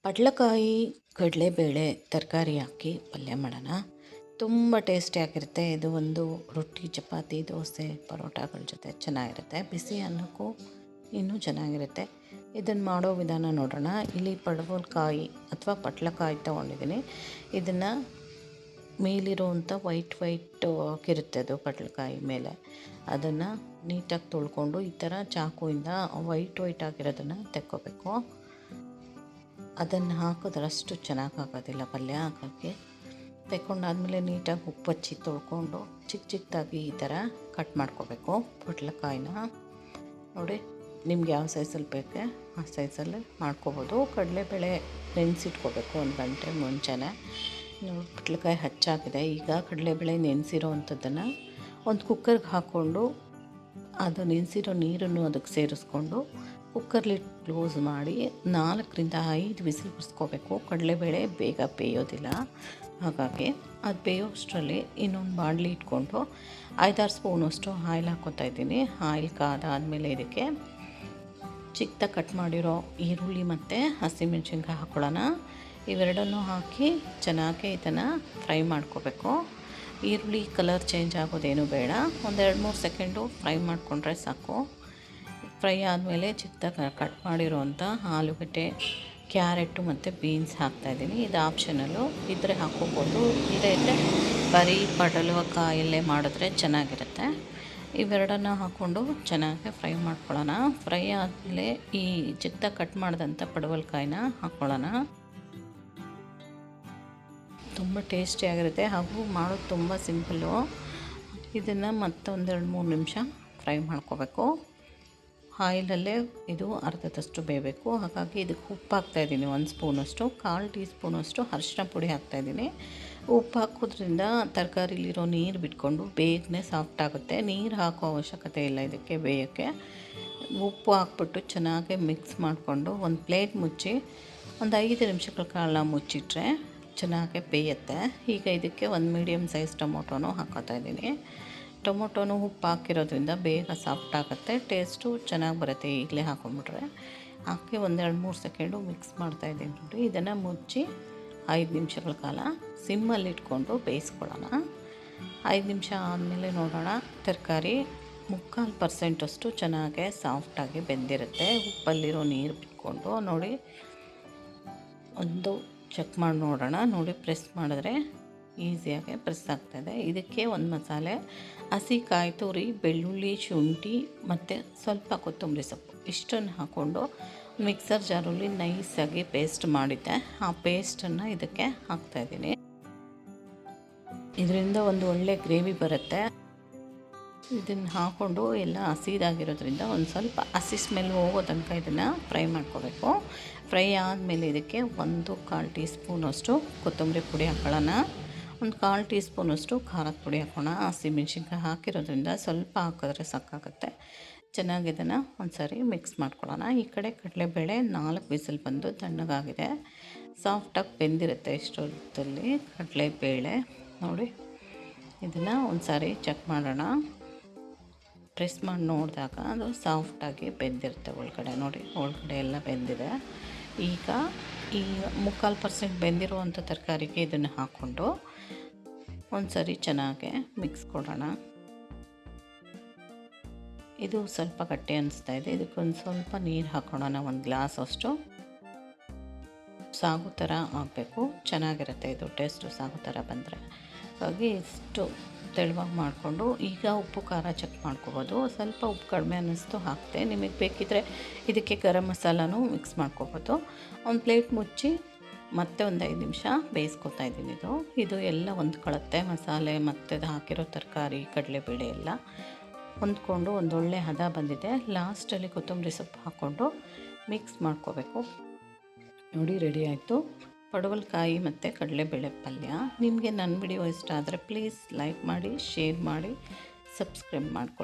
ಪಡ್ಲಕಾಯಿ ಕಡಲೆಬೇಳೆ ತರಕಾರಿ ಹಾಕಿ ಪಲ್ಯ ಮಾಡೋಣ. ತುಂಬ ಟೇಸ್ಟಿಯಾಗಿರುತ್ತೆ. ಇದು ಒಂದು ರೊಟ್ಟಿ, ಚಪಾತಿ, ದೋಸೆ, ಪರೋಟಗಳ ಜೊತೆ ಚೆನ್ನಾಗಿರುತ್ತೆ. ಬಿಸಿ ಅನ್ನಕ್ಕೂ ಇನ್ನೂ ಚೆನ್ನಾಗಿರುತ್ತೆ. ಇದನ್ನು ಮಾಡೋ ವಿಧಾನ ನೋಡೋಣ. ಇಲ್ಲಿ ಪಡವಲಕಾಯಿ ಅಥವಾ ಪಟ್ಲಕಾಯಿ ತೊಗೊಂಡಿದ್ದೀನಿ. ಇದನ್ನು ಮೇಲಿರುವಂಥ ವೈಟ್ ಆಗಿರುತ್ತೆ ಅದು ಪಟ್ಲಕಾಯಿ ಮೇಲೆ. ಅದನ್ನು ನೀಟಾಗಿ ತೊಳ್ಕೊಂಡು ಈ ಥರ ಚಾಕುವಿಂದ ವೈಟ್ ಆಗಿರೋದನ್ನು ತೆಕ್ಕೋಬೇಕು. ಅದನ್ನು ಹಾಕಿದ್ರಷ್ಟು ಚೆನ್ನಾಗಿ ಆಗೋದಿಲ್ಲ ಪಲ್ಯ ಹಾಕೋಕ್ಕೆ. ತೆಕ್ಕೊಂಡಾದ್ಮೇಲೆ ನೀಟಾಗಿ ಉಪ್ಪು ಹಚ್ಚಿ ತೊಳ್ಕೊಂಡು ಚಿಕ್ಕದಾಗಿ ಈ ಥರ ಕಟ್ ಮಾಡ್ಕೋಬೇಕು ಪಟ್ಲಕಾಯಿನ. ನೋಡಿ, ನಿಮ್ಗೆ ಯಾವ ಸೈಜಲ್ಲಿ ಬೇಕೆ ಆ ಸೈಜಲ್ಲಿ ಮಾಡ್ಕೋಬೋದು. ಕಡಲೆಬೇಳೆ ನೆನೆಸಿಟ್ಕೋಬೇಕು 1 ಗಂಟೆ ಮುಂಚೆನೇ. ನೋಡಿ, ಪಟ್ಲಕಾಯಿ ಹಚ್ಚಾಗಿದೆ. ಈಗ ಕಡಲೆಬೇಳೆ ನೆನೆಸಿರೋ ಅಂಥದ್ದನ್ನು ಒಂದು ಕುಕ್ಕರ್ಗೆ ಹಾಕ್ಕೊಂಡು ಅದು ನೆನೆಸಿರೋ ನೀರನ್ನು ಅದಕ್ಕೆ ಸೇರಿಸ್ಕೊಂಡು ಕುಕ್ಕರ್ಲಿ ಕ್ಲೋಸ್ ಮಾಡಿ 4ರಿಂದ 5 ವಿಸಿಲ್ ಬಿಡಿಸ್ಕೋಬೇಕು. ಕಡಲೆಬೇಳೆ ಬೇಗ ಬೇಯೋದಿಲ್ಲ, ಹಾಗಾಗಿ ಅದು ಬೇಯೋಷ್ಟರಲ್ಲಿ ಇನ್ನೊಂದು ಬಾಣಲಿ ಇಟ್ಕೊಂಡು 5-6 ಸ್ಪೂನಷ್ಟು ಆಯಿಲ್ ಹಾಕ್ಕೊತಾ ಇದ್ದೀನಿ. ಆಯಿಲ್ ಕಾದಾದಮೇಲೆ ಇದಕ್ಕೆ ಚಿಕ್ಕದಾಗಿ ಕಟ್ ಮಾಡಿರೋ ಈರುಳ್ಳಿ ಮತ್ತು ಹಸಿಮೆಣ್ಸಿನ್ಕಾಯಿ ಹಾಕ್ಕೊಳ್ಳೋಣ. ಇವೆರಡನ್ನೂ ಹಾಕಿ ಚೆನ್ನಾಗಿ ಇದನ್ನು ಫ್ರೈ ಮಾಡ್ಕೋಬೇಕು. ಈರುಳ್ಳಿ ಕಲರ್ ಚೇಂಜ್ ಆಗೋದೇನು ಬೇಡ, 1-2-3 ಸೆಕೆಂಡು ಫ್ರೈ ಮಾಡಿಕೊಂಡ್ರೆ ಸಾಕು. ಫ್ರೈ ಆದಮೇಲೆ ಚಿಕ್ಕದಾಗಿ ಕಟ್ ಮಾಡಿರೋವಂಥ ಆಲೂಗಡ್ಡೆ, ಕ್ಯಾರೆಟು ಮತ್ತು ಬೀನ್ಸ್ ಹಾಕ್ತಾಯಿದ್ದೀನಿ. ಇದು ಆಪ್ಷನಲ್ಲು, ಇದ್ದರೆ ಹಾಕ್ಕೋಬೋದು. ಇಲ್ಲದೇ ಇದ್ದರೆ ಬರೀ ಪಡವಲಕಾಯಲ್ಲೇ ಮಾಡಿದ್ರೆ ಚೆನ್ನಾಗಿರುತ್ತೆ. ಇವೆರಡನ್ನು ಹಾಕ್ಕೊಂಡು ಚೆನ್ನಾಗಿ ಫ್ರೈ ಮಾಡ್ಕೊಳ್ಳೋಣ. ಫ್ರೈ ಆದಮೇಲೆ ಈ ಚಿಕ್ಕದಾಗಿ ಕಟ್ ಮಾಡಿದಂಥ ಪಡವಲಕಾಯಿನ ಹಾಕ್ಕೊಳ್ಳೋಣ. ತುಂಬ ಟೇಸ್ಟಿಯಾಗಿರುತ್ತೆ ಹಾಗೂ ಮಾಡೋದು ತುಂಬ ಸಿಂಪಲ್ಲು. ಇದನ್ನು ಮತ್ತೊಂದು 2-3 ನಿಮಿಷ ಫ್ರೈ ಮಾಡ್ಕೋಬೇಕು. ಆಯಿಲಲ್ಲೇ ಇದು ಅರ್ಧದಷ್ಟು ಬೇಯಬೇಕು. ಹಾಗಾಗಿ ಇದಕ್ಕೆ ಉಪ್ಪು ಹಾಕ್ತಾಯಿದ್ದೀನಿ 1 ಸ್ಪೂನಷ್ಟು. 1/4 ಟೀ ಸ್ಪೂನಷ್ಟು ಅರಿಶಿನ ಪುಡಿ ಹಾಕ್ತಾಯಿದ್ದೀನಿ. ಉಪ್ಪು ಹಾಕೋದ್ರಿಂದ ತರಕಾರಿಲಿರೋ ನೀರು ಬಿಟ್ಕೊಂಡು ಬೇಗನೆ ಸಾಫ್ಟ್ ಆಗುತ್ತೆ. ನೀರು ಹಾಕೋ ಅವಶ್ಯಕತೆ ಇಲ್ಲ ಇದಕ್ಕೆ ಬೇಯೋಕ್ಕೆ. ಉಪ್ಪು ಹಾಕ್ಬಿಟ್ಟು ಚೆನ್ನಾಗಿ ಮಿಕ್ಸ್ ಮಾಡಿಕೊಂಡು ಒಂದು ಪ್ಲೇಟ್ ಮುಚ್ಚಿ ಒಂದು 5 ನಿಮಿಷಗಳ ಕಾಲ ಮುಚ್ಚಿಟ್ರೆ ಚೆನ್ನಾಗಿ ಬೇಯುತ್ತೆ. ಈಗ ಇದಕ್ಕೆ ಒಂದು ಮೀಡಿಯಮ್ ಸೈಜ್ ಟೊಮೊಟೊನೂ ಹಾಕೋತಾ ಇದ್ದೀನಿ. ಟೊಮೊಟೊನೂ ಉಪ್ಪು ಹಾಕಿರೋದ್ರಿಂದ ಬೇಗ ಸಾಫ್ಟ್ ಆಗುತ್ತೆ, ಟೇಸ್ಟು ಚೆನ್ನಾಗಿ ಬರುತ್ತೆ. ಈಗಲೇ ಹಾಕೊಂಡ್ಬಿಟ್ರೆ ಹಾಕಿ 1-2-3 ಸೆಕೆಂಡು ಮಿಕ್ಸ್ ಮಾಡ್ತಾಯಿದ್ದೀನಿ. ನೋಡಿ, ಇದನ್ನು ಮುಚ್ಚಿ 5 ನಿಮಿಷಗಳ ಕಾಲ ಸಿಮ್ಮಲ್ಲಿ ಇಟ್ಕೊಂಡು ಬೇಯಿಸ್ಕೊಳ್ಳೋಣ. 5 ನಿಮಿಷ ಆದಮೇಲೆ ನೋಡೋಣ. ತರಕಾರಿ 3/4% ಚೆನ್ನಾಗೆ ಸಾಫ್ಟಾಗಿ ಬೆಂದಿರುತ್ತೆ. ಉಪ್ಪಲ್ಲಿರೋ ನೀರು ಬಿಟ್ಕೊಂಡು ನೋಡಿ, ಒಂದು ಚೆಕ್ ಮಾಡಿ ನೋಡೋಣ. ನೋಡಿ, ಪ್ರೆಸ್ ಮಾಡಿದ್ರೆ ಈಸಿಯಾಗಿ ಪ್ರೆಸ್ ಆಗ್ತಾಯಿದೆ. ಇದಕ್ಕೆ ಒಂದು ಮಸಾಲೆ, ಹಸಿ ಕಾಯಿ ತುರಿ, ಬೆಳ್ಳುಳ್ಳಿ, ಶುಂಠಿ ಮತ್ತು ಸ್ವಲ್ಪ ಕೊತ್ತಂಬರಿ ಸೊಪ್ಪು ಇಷ್ಟನ್ನು ಹಾಕ್ಕೊಂಡು ಮಿಕ್ಸರ್ ಜಾರಲ್ಲಿ ನೈಸಾಗಿ ಪೇಸ್ಟ್ ಮಾಡಿದ್ದೆ. ಆ ಪೇಸ್ಟನ್ನು ಇದಕ್ಕೆ ಹಾಕ್ತಾಯಿದ್ದೀನಿ. ಇದರಿಂದ ಒಂದು ಒಳ್ಳೆ ಗ್ರೇವಿ ಬರುತ್ತೆ. ಇದನ್ನು ಹಾಕ್ಕೊಂಡು ಎಲ್ಲ ಹಸಿದಾಗಿರೋದ್ರಿಂದ ಒಂದು ಸ್ವಲ್ಪ ಹಸಿ ಸ್ಮೆಲ್ ಹೋಗೋ ತನಕ ಇದನ್ನು ಫ್ರೈ ಮಾಡ್ಕೋಬೇಕು. ಫ್ರೈ ಆದಮೇಲೆ ಇದಕ್ಕೆ 1/4 ಟೀ ಸ್ಪೂನಷ್ಟು ಕೊತ್ತಂಬರಿ ಪುಡಿ ಹಾಕ್ಕೊಳ್ಳೋಣ. 1/4 ಟೀ ಸ್ಪೂನಷ್ಟು ಖಾರದ ಪುಡಿ ಹಾಕೋಣ. ಹಸಿಮೆಣ್ಸಿನ್ಕಾಯಿ ಹಾಕಿರೋದ್ರಿಂದ ಸ್ವಲ್ಪ ಹಾಕಿದ್ರೆ ಸಾಕಾಗುತ್ತೆ. ಚೆನ್ನಾಗಿ ಇದನ್ನು ಒಂದು ಸಾರಿ ಮಿಕ್ಸ್ ಮಾಡ್ಕೊಳ್ಳೋಣ. ಈ ಕಡೆ ಕಡಲೆಬೇಳೆ 4 ವಿಸಿಲ್ ಬಂದು ತಣ್ಣಗಾಗಿದೆ, ಸಾಫ್ಟಾಗಿ ಬೆಂದಿರುತ್ತೆ. ಇಷ್ಟೊತ್ತಲ್ಲಿ ಕಡಲೆಬೇಳೆ ನೋಡಿ, ಇದನ್ನು ಒಂದು ಸಾರಿ ಚೆಕ್ ಮಾಡೋಣ. ಪ್ರೆಸ್ ಮಾಡಿ ನೋಡಿದಾಗ ಅದು ಸಾಫ್ಟಾಗಿ ಬೆಂದಿರುತ್ತೆ ಒಳಗಡೆ. ನೋಡಿ, ಒಳಗಡೆ ಎಲ್ಲ ಬೆಂದಿದೆ. ಈಗ ಈ 3/4% ಬೆಂದಿರುವಂಥ ತರಕಾರಿಗೆ ಇದನ್ನು ಹಾಕ್ಕೊಂಡು ಒಂದು ಸರಿ ಚೆನ್ನಾಗಿ ಮಿಕ್ಸ್ ಕೊಡೋಣ. ಇದು ಸ್ವಲ್ಪ ಗಟ್ಟಿ ಅನಿಸ್ತಾ ಇದೆ. ಇದಕ್ಕೊಂದು ಸ್ವಲ್ಪ ನೀರು ಹಾಕೊಳ್ಳೋಣ. 1 ಗ್ಲಾಸ್ ಅಷ್ಟು. ಸಾಗು ಥರ ಆಗಬೇಕು, ಚೆನ್ನಾಗಿರುತ್ತೆ ಇದು ಟೇಸ್ಟು ಸಾಗು ಥರ ಬಂದರೆ. ಹಾಗಾಗಿ ಇಷ್ಟು ತೆಳುವಾಗಿ ಮಾಡಿಕೊಂಡು ಈಗ ಉಪ್ಪು ಖಾರ ಚೆಕ್ ಮಾಡ್ಕೋಬೋದು. ಸ್ವಲ್ಪ ಉಪ್ಪು ಕಡಿಮೆ ಅನ್ನಿಸ್ತು ಹಾಕ್ತೆ. ನಿಮಗೆ ಬೇಕಿದ್ದರೆ ಇದಕ್ಕೆ ಗರಂ ಮಸಾಲನೂ ಮಿಕ್ಸ್ ಮಾಡ್ಕೋಬೋದು. ಒಂದು ಪ್ಲೇಟ್ ಮುಚ್ಚಿ ಮತ್ತೆ ಒಂದು 5 ನಿಮಿಷ ಬೇಯಿಸ್ಕೊತಾ ಇದ್ದೀನಿ. ಇದು ಎಲ್ಲ ಹೊಂದ್ಕೊಳ್ಳುತ್ತೆ. ಮಸಾಲೆ ಮತ್ತು ಹಾಕಿರೋ ತರಕಾರಿ, ಕಡಲೆಬೇಳೆ ಎಲ್ಲ ಹೊಂದ್ಕೊಂಡು ಒಂದೊಳ್ಳೆ ಹದ ಬಂದಿದೆ. ಲಾಸ್ಟಲ್ಲಿ ಕೊತ್ತಂಬರಿ ಸೊಪ್ಪು ಹಾಕ್ಕೊಂಡು ಮಿಕ್ಸ್ ಮಾಡ್ಕೋಬೇಕು. ನೋಡಿ, ರೆಡಿ ಆಯಿತು ಪಡವಲಕಾಯಿ ಮತ್ತು ಕಡಲೆಬೇಳೆ ಪಲ್ಯ. ನಿಮಗೆ ನನ್ನ ವಿಡಿಯೋ ಇಷ್ಟ ಆದರೆ ಪ್ಲೀಸ್ ಲೈಕ್ ಮಾಡಿ, ಶೇರ್ ಮಾಡಿ, ಸಬ್ಸ್ಕ್ರೈಬ್ ಮಾಡ್ಕೊಳ್ಳಿ.